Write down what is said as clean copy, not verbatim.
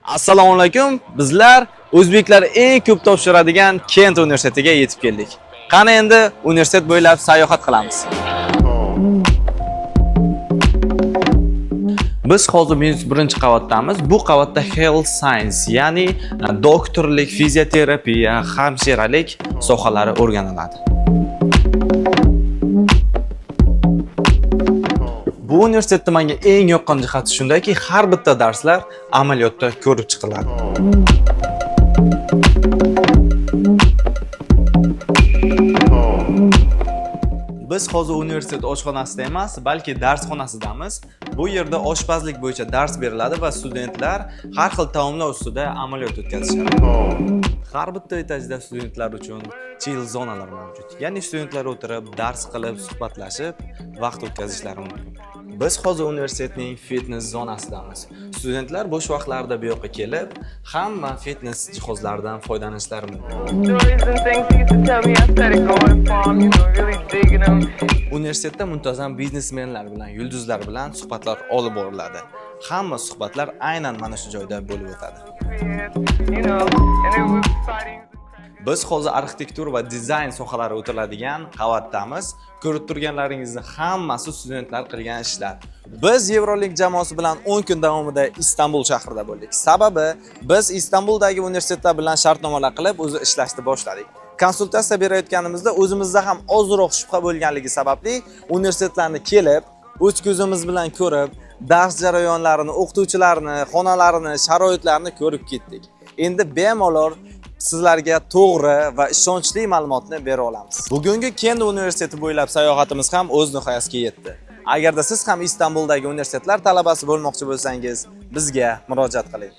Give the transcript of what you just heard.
Assalomu alaykum. Bizlar o'zbeklar eng ko'p topshiradigan Kent universitetiga yetib keldik. Qani endi universitet bo'ylab sayohat qilamiz. Biz hozir 1-qavatdamiz. Bu qavatda health science, ya'ni doktorlik, fizioterapiya, hamshiralik sohalari o'rganiladi. Bu universitetda menga eng yoqqan jihati shundaki, har bitta darslar amaliyotda ko'rib chiqiladi. Biz hozir universitet oshxonasida emas, balki darsxonasidamiz. Bu yerda oshpazlik bo'yicha dars beriladi va studentlar har xil taomlar ustida amaliyot o'tkazishadi. Har bitta etajda studentlar uchun chill zonalar mavjud. Ya'ni studentlar o'tirib, dars qilib, suhbatlashib, vaqt o'tkazishlari mumkin. Biz hozir universitetning fitness zonasidamiz. Studentlar bo'sh vaqtlarida bu yoqqa kelib, hamma fitness jihozlaridan foydalanishlari mumkin. Universitetda muntazam biznesmenlar bilan, yulduzlar bilan suhbatlar olib boriladi. Hamma suhbatlar aynan mana shu joyda bo'lib o'tadi. Biz hozir arxitektura va dizayn sohalari o'tiladigan qavatdamiz. Ko'rib turganlaringizni hammasi studentlar qilgan ishlar. Biz Yevrolik jamoasi bilan 10 kun davomida Istanbul shahrida bo'ldik. Sababi biz Istanbuldagi universitetlar bilan shartnomalar qilib, o'zi ishlashni boshladik. Konsultatsiya berayotganimizda o'zimizda ham ozroq shubha bo'lganligi sababli universitetlarni kelib, o'z ko'zimiz bilan ko'rib, dars jarayonlarini, o'qituvchilarni, xonalarini, sharoitlarini ko'rib ketdik. Endi bemalol sizlarga to'g'ri va ishonchli ma'lumotni bera olamiz. Bugungi Kent universiteti bo'ylab sayohatimiz ham o'z nihoyasiga yetdi. Agarda siz ham Istanbuldagi universitetlar talabasi bo'lmoqchi bo'lsangiz, bizga murojaat qiling.